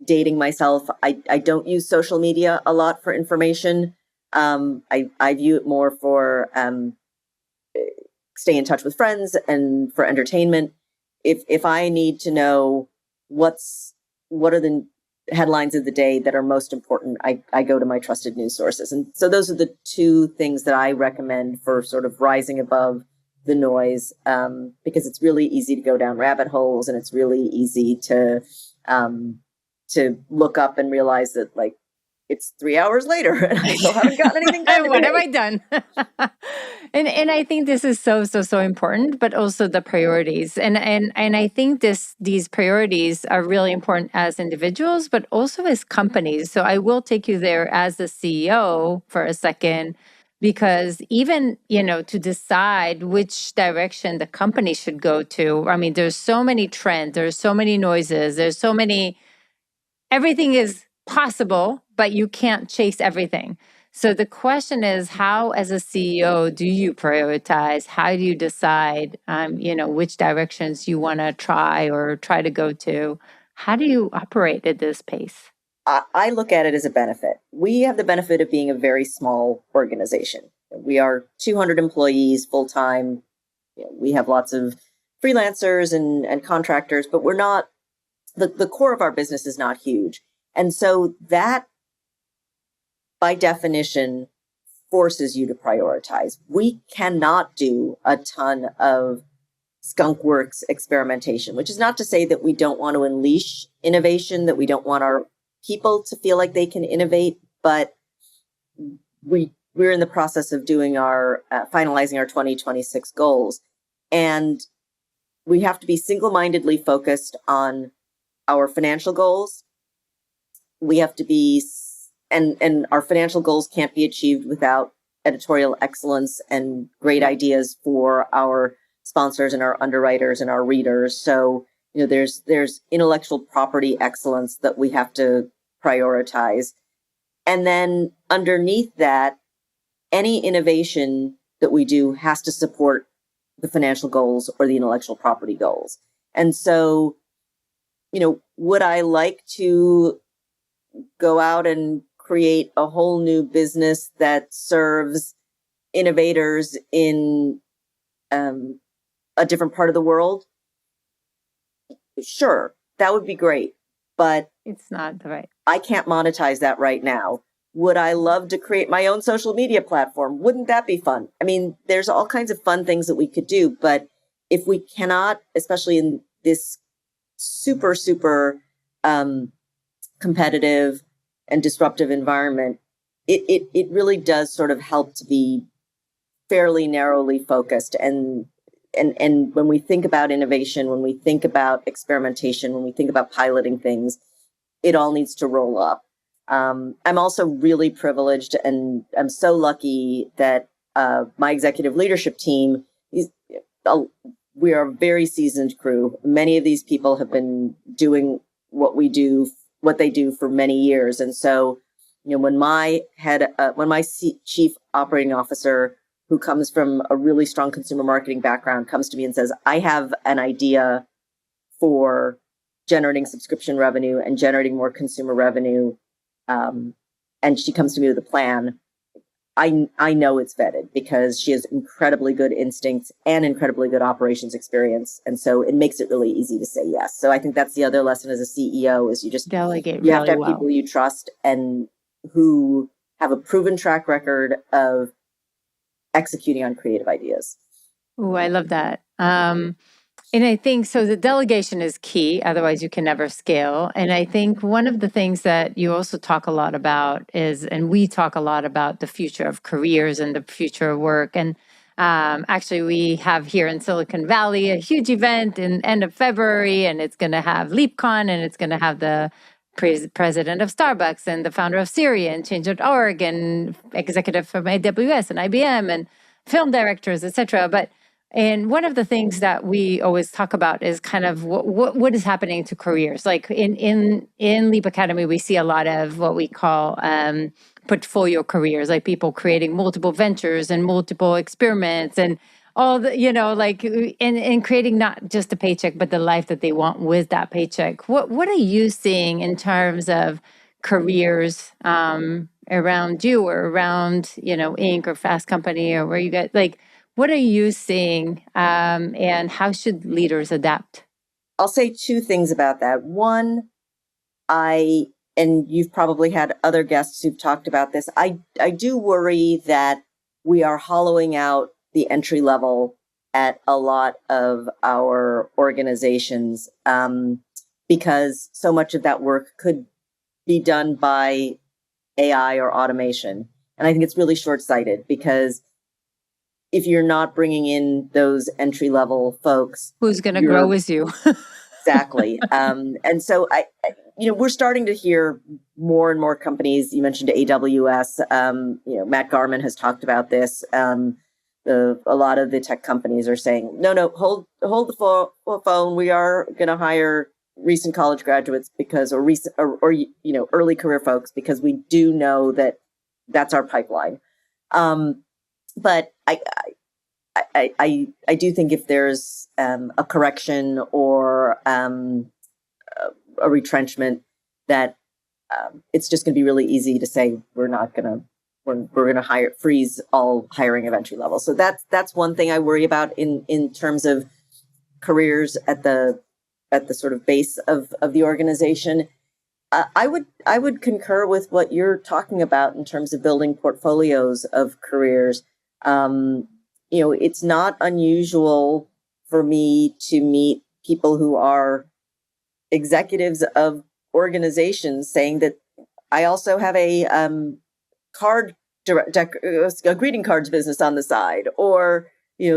[SPEAKER 1] dating myself. I don't use social media a lot for information. I view it more for stay in touch with friends and for entertainment. If I need to know what are the headlines of the day that are most important, I go to my trusted news sources. And so those are the two things that I recommend for sort of rising above the noise, because it's really easy to go down rabbit holes, and it's really easy to look up and realize that, like, it's 3 hours later and I still haven't gotten anything done.
[SPEAKER 2] What have I done? and I think this is so important, but also the priorities. And I think these priorities are really important as individuals, but also as companies. So I will take you there as the CEO for a second, because even, to decide which direction the company should go to, I mean, there's so many trends, there's so many noises, everything is possible, but you can't chase everything. So the question is, how, as a CEO, do you prioritize? How do you decide, which directions you want to try to go to? How do you operate at this pace?
[SPEAKER 1] I look at it as a benefit. We have the benefit of being a very small organization. We are 200 employees full-time. We have lots of freelancers and contractors, but we're not, the core of our business is not huge. And so that, by definition, forces you to prioritize. We cannot do a ton of skunkworks experimentation, which is not to say that we don't want to unleash innovation, that we don't want our people to feel like they can innovate, but we're in the process of doing our finalizing our 2026 goals, and we have to be single-mindedly focused on our financial goals. We have to be, and our financial goals can't be achieved without editorial excellence and great ideas for our sponsors and our underwriters and our readers. So, there's intellectual property excellence that we have to prioritize. And then underneath that, any innovation that we do has to support the financial goals or the intellectual property goals. And so, would I like to go out and create a whole new business that serves innovators in a different part of the world? Sure, that would be great, but
[SPEAKER 2] it's not right.
[SPEAKER 1] I can't monetize that right now. Would I love to create my own social media platform? Wouldn't that be fun? I mean, there's all kinds of fun things that we could do, but if we cannot, especially in this super competitive and disruptive environment, it really does sort of help to be fairly narrowly focused. And when we think about innovation, when we think about experimentation, when we think about piloting things, it all needs to roll up. I'm also really privileged, and I'm so lucky that my executive leadership team is we are a very seasoned crew. Many of these people have been doing what they do for many years. And so, when my chief operating officer, who comes from a really strong consumer marketing background, comes to me and says, I have an idea for generating subscription revenue and generating more consumer revenue, and she comes to me with a plan, I know it's vetted because she has incredibly good instincts and incredibly good operations experience. And so it makes it really easy to say yes. So I think that's the other lesson as a CEO is you just
[SPEAKER 2] delegate.
[SPEAKER 1] You have to have people you trust and who have a proven track record of executing on creative ideas.
[SPEAKER 2] Oh, I love that. And I think so the delegation is key, otherwise you can never scale. And I think one of the things that you also talk a lot about is, and we talk a lot about the future of careers and the future of work. And actually we have here in Silicon Valley a huge event in end of February, and it's going to have LeapCon, and it's going to have the president of Starbucks and the founder of Siri and Change.org and executive from AWS and IBM and film directors, etc. And one of the things that we always talk about is kind of what is happening to careers. Like in Leap Academy, we see a lot of what we call portfolio careers, like people creating multiple ventures and multiple experiments and all the, and creating not just a paycheck, but the life that they want with that paycheck. What are you seeing in terms of careers around you or around, Inc. or Fast Company or where you get what are you seeing, and how should leaders adapt?
[SPEAKER 1] I'll say two things about that. One, and you've probably had other guests who've talked about this, I do worry that we are hollowing out the entry level at a lot of our organizations, because so much of that work could be done by AI or automation. And I think it's really short-sighted because if you're not bringing in those entry-level folks,
[SPEAKER 2] who's going to grow with you?
[SPEAKER 1] Exactly. And so we're starting to hear more and more companies. You mentioned AWS. Matt Garman has talked about this. A lot of the tech companies are saying, no, hold the phone. We are going to hire recent college graduates or early career folks, because we do know that that's our pipeline. But I do think if there's a correction or a retrenchment, that it's just going to be really easy to say we're going to freeze all hiring of entry level. So that's one thing I worry about in terms of careers at the sort of base of the organization. I would concur with what you're talking about in terms of building portfolios of careers. It's not unusual for me to meet people who are executives of organizations saying that I also have a greeting cards business on the side, or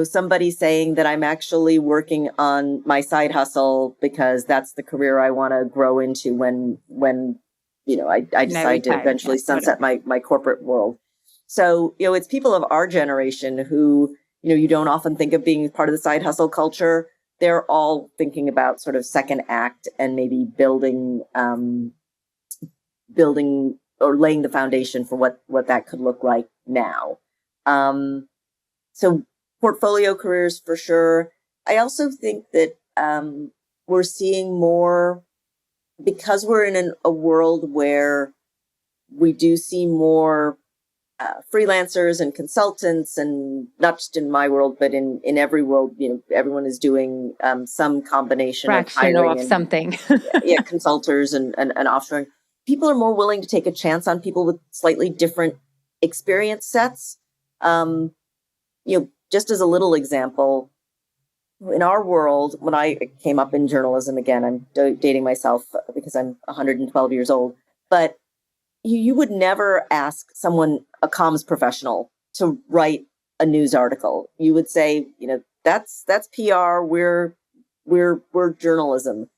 [SPEAKER 1] somebody saying that I'm actually working on my side hustle because that's the career I want to grow into when I decide to eventually sunset my corporate world. So, it's people of our generation who, you don't often think of being part of the side hustle culture. They're all thinking about sort of second act and maybe building or laying the foundation for what that could look like now. So portfolio careers for sure. I also think that we're seeing more, because we're in a world where we do see more freelancers and consultants, and not just in my world, but in every world, everyone is doing some combination of hiring
[SPEAKER 2] of something.
[SPEAKER 1] Consultors and offshoring. People are more willing to take a chance on people with slightly different experience sets. Just as a little example, in our world, when I came up in journalism, again, I'm dating myself because I'm 112 years old, but you would never ask a comms professional, to write a news article. You would say, that's PR. We're journalism.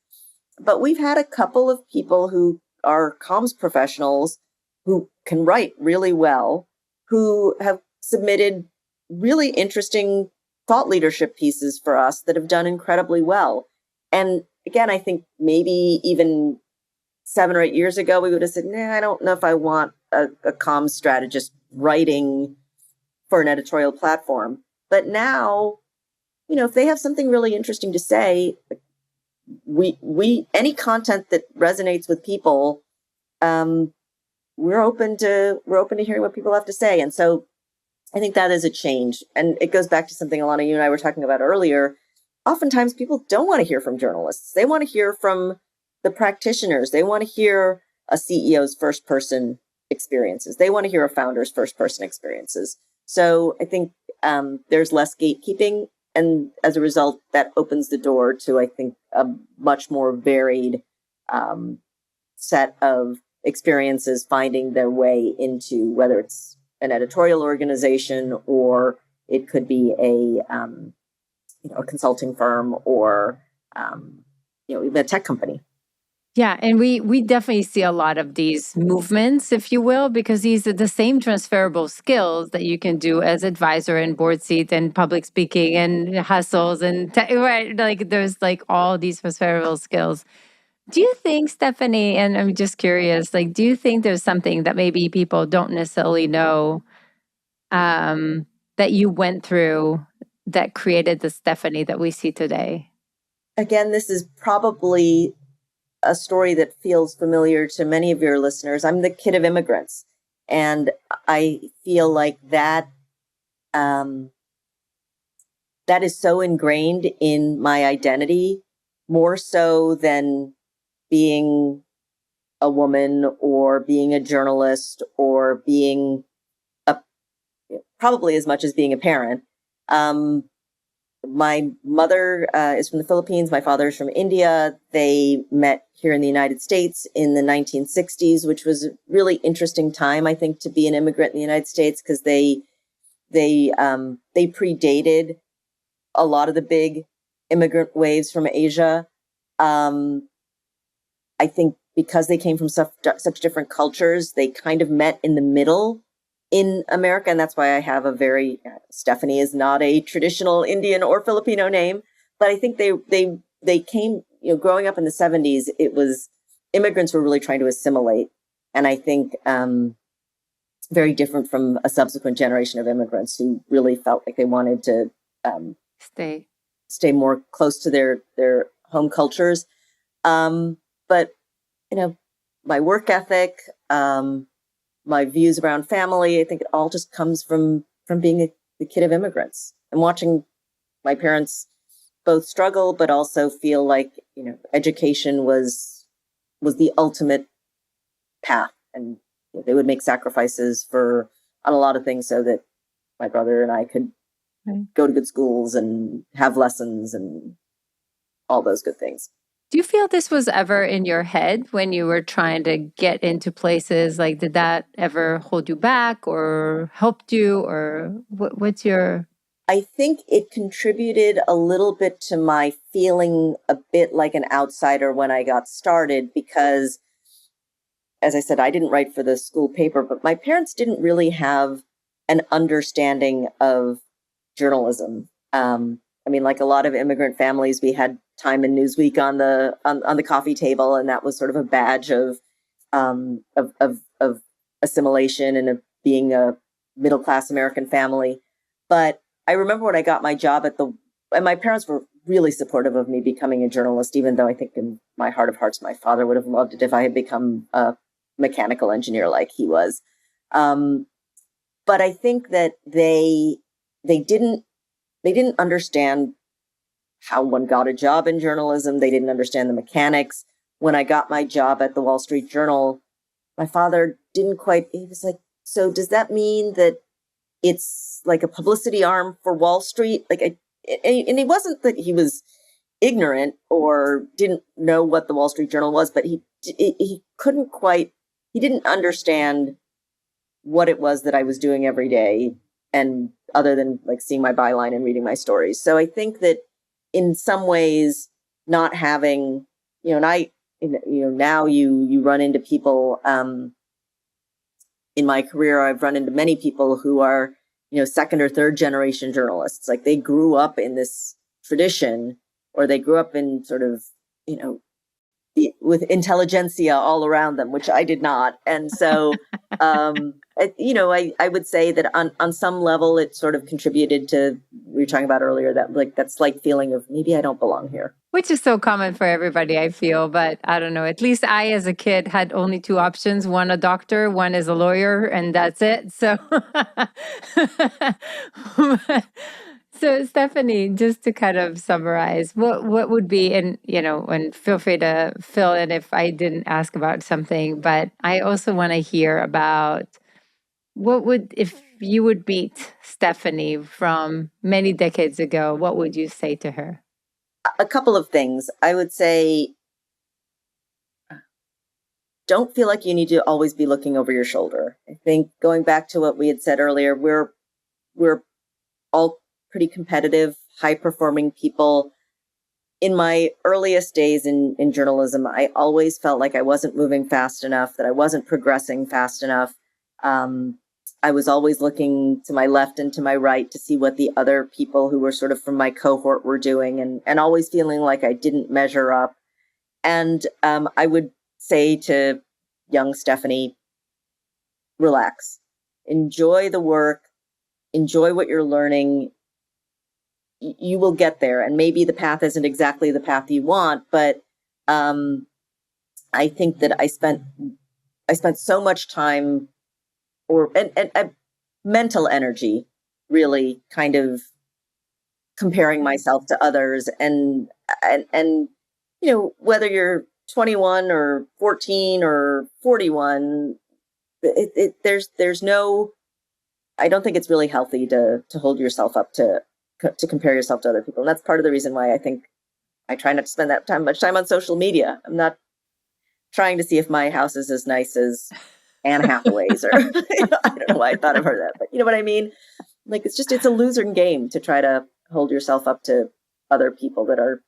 [SPEAKER 1] But we've had a couple of people who are comms professionals who can write really well, who have submitted really interesting thought leadership pieces for us that have done incredibly well. And again, I think maybe even 7 or 8 years ago, we would have said, nah, I don't know if I want a comms strategist writing for an editorial platform. But now, if they have something really interesting to say, we any content that resonates with people, we're open to hearing what people have to say. And so I think that is a change. And it goes back to something, Ilana, you and I were talking about earlier. Oftentimes people don't want to hear from journalists. They want to hear from the practitioners. They want to hear a CEO's first person experiences. They want to hear a founder's first person experiences. So I think there's less gatekeeping. And as a result, that opens the door to, I think, a much more varied set of experiences finding their way into, whether it's an editorial organization or it could be a consulting firm or even a tech company.
[SPEAKER 2] Yeah, and we definitely see a lot of these movements, if you will, because these are the same transferable skills that you can do as advisor and board seat and public speaking and hustles and right, like there's like all these transferable skills. Do you think, Stephanie, and I'm just curious, like, do you think there's something that maybe people don't necessarily know that you went through that created the Stephanie that we see today?
[SPEAKER 1] Again, this is probably a story that feels familiar to many of your listeners. I'm the kid of immigrants, and I feel like that that is so ingrained in my identity, more so than being a woman or being a journalist or being probably as much as being a parent. My mother is from the Philippines. My father is from India. They met here in the United States in the 1960s, which was a really interesting time, I think, to be an immigrant in the United States, because they predated a lot of the big immigrant waves from Asia. I think because they came from such different cultures, they kind of met in the middle in America. And that's why I have Stephanie is not a traditional Indian or Filipino name, but I think they came, growing up in the 70s, it was immigrants were really trying to assimilate. And I think very different from a subsequent generation of immigrants who really felt like they wanted to stay more close to their home cultures. But, my work ethic, my views around family, I think it all just comes from being the kid of immigrants and watching my parents both struggle, but also feel like, education was the ultimate path. And they would make sacrifices on a lot of things so that my brother and I could go to good schools and have lessons and all those good things.
[SPEAKER 2] Do you feel this was ever in your head when you were trying to get into places? Like, did that ever hold you back or helped you, or what's your...
[SPEAKER 1] I think it contributed a little bit to my feeling a bit like an outsider when I got started, because, as I said, I didn't write for the school paper, but my parents didn't really have an understanding of journalism. Like a lot of immigrant families, we had Time and Newsweek on the coffee table, and that was sort of a badge of assimilation and of being a middle class American family. But I remember when I got my job and my parents were really supportive of me becoming a journalist, even though I think in my heart of hearts, my father would have loved it if I had become a mechanical engineer like he was. But I think that they didn't understand how one got a job in journalism. They didn't understand the mechanics. When I got my job at the Wall Street Journal, my father he was like, so does that mean that it's like a publicity arm for Wall Street? And it wasn't that he was ignorant or didn't know what the Wall Street Journal was, but he didn't understand what it was that I was doing every day, and other than like seeing my byline and reading my stories. So I think that in some ways, not having, now you run into people, in my career, I've run into many people who are, second or third generation journalists. Like they grew up in this tradition, or they grew up in sort of, with intelligentsia all around them, which I did not. And so, I would say that on some level, it sort of contributed to, we were talking about earlier, that slight feeling of maybe I don't belong here.
[SPEAKER 2] Which is so common for everybody, I feel. But I don't know. At least I, as a kid, had only two options: one a doctor, one is a lawyer, and that's it. So, so Stephanie, just to kind of summarize, what would be, and feel free to fill in if I didn't ask about something, but I also want to hear about if you would meet Stephanie from many decades ago, what would you say to her?
[SPEAKER 1] A couple of things. I would say, don't feel like you need to always be looking over your shoulder. I think going back to what we had said earlier, we're all pretty competitive, high-performing people. In my earliest days in journalism, I always felt like I wasn't moving fast enough, that I wasn't progressing fast enough. I was always looking to my left and to my right to see what the other people who were sort of from my cohort were doing, and always feeling like I didn't measure up. And I would say to young Stephanie, relax, enjoy the work, enjoy what you're learning. You will get there. And maybe the path isn't exactly the path you want, but I think that I spent so much time and mental energy really kind of comparing myself to others, and whether you're 21 or 14 or 41, there's no, I don't think it's really healthy to hold yourself up to compare yourself to other people. And that's part of the reason why I think I try not to spend much time on social media. I'm not trying to see if my house is as nice as Anne Hathaway's, or I don't know why I thought of her that, but you know what I mean? Like, it's a losing game to try to hold yourself up to other people that are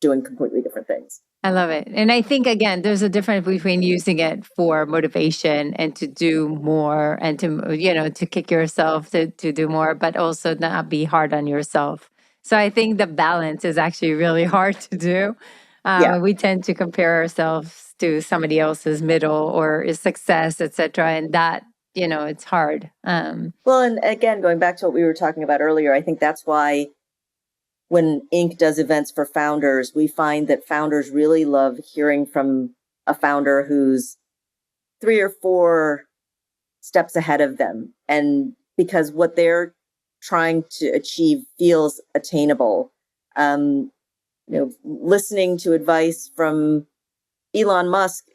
[SPEAKER 1] doing completely different things.
[SPEAKER 2] I love it. And I think, again, there's a difference between using it for motivation and to do more and to kick yourself to do more, but also not be hard on yourself. So I think the balance is actually really hard to do. We tend to compare ourselves to somebody else's middle or success, etc. And that, it's hard.
[SPEAKER 1] Well, and again, going back to what we were talking about earlier, I think that's why when Inc. does events for founders, we find that founders really love hearing from a founder who's 3 or 4 steps ahead of them. And because what they're trying to achieve feels attainable. Listening to advice from Elon Musk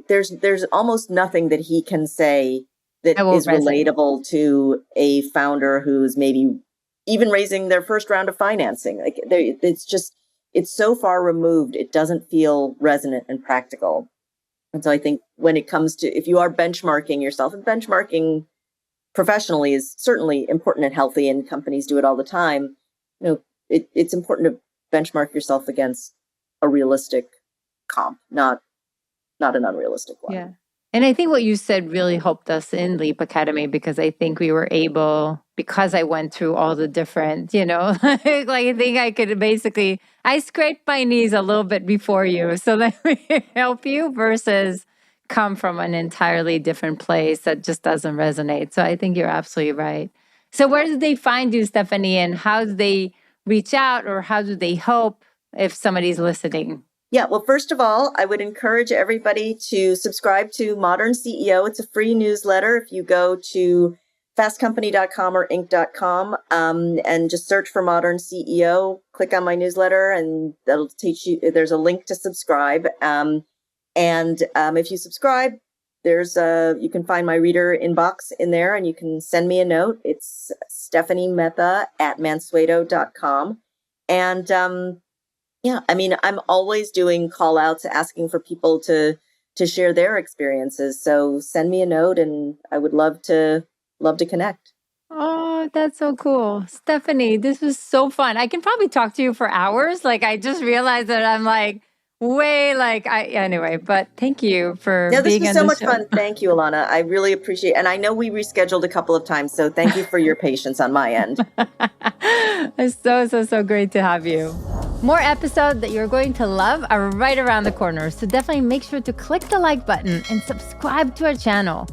[SPEAKER 1] there's almost nothing that he can say that is relatable to a founder who's maybe even raising their first round of financing. Like, it's so far removed, it doesn't feel resonant and practical. And so I think when it comes to, if you are benchmarking yourself, and benchmarking professionally is certainly important and healthy, and companies do it all the time, it's important to benchmark yourself against a realistic comp, not an unrealistic one.
[SPEAKER 2] Yeah. And I think what you said really helped us in Leap Academy, because I think we were able, because I went through all the different, like I think I could basically, I scraped my knees a little bit before you. So let me help you versus come from an entirely different place that just doesn't resonate. So I think you're absolutely right. So where do they find you, Stephanie, and how do they reach out, or how do they help if somebody's listening?
[SPEAKER 1] Yeah, well, first of all, I would encourage everybody to subscribe to Modern CEO. It's a free newsletter. If you go to fastcompany.com or inc.com and just search for Modern CEO, click on my newsletter, and that'll teach you, there's a link to subscribe. And if you subscribe, you can find my reader inbox in there, and you can send me a note. It's Stephanie Mehta at Mansueto.com. And yeah, I mean, I'm always doing call outs, asking for people to share their experiences. So send me a note, and I would love to connect.
[SPEAKER 2] Oh, that's so cool. Stephanie, this was so fun. I can probably talk to you for hours. Like, I just realized that I'm like, Anyway, but thank you for
[SPEAKER 1] No, this
[SPEAKER 2] being
[SPEAKER 1] was
[SPEAKER 2] on
[SPEAKER 1] so
[SPEAKER 2] the
[SPEAKER 1] much
[SPEAKER 2] show.
[SPEAKER 1] fun. Thank you, Ilana. I really appreciate it. And I know we rescheduled a couple of times, so thank you for your patience on my end.
[SPEAKER 2] It's so great to have you. More episodes that you're going to love are right around the corner, so definitely make sure to click the like button and subscribe to our channel.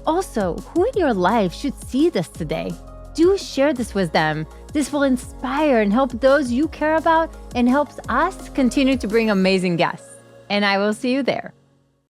[SPEAKER 2] Also, who in your life should see this today? Do share this with them. This will inspire and help those you care about and helps us continue to bring amazing guests. And I will see you there.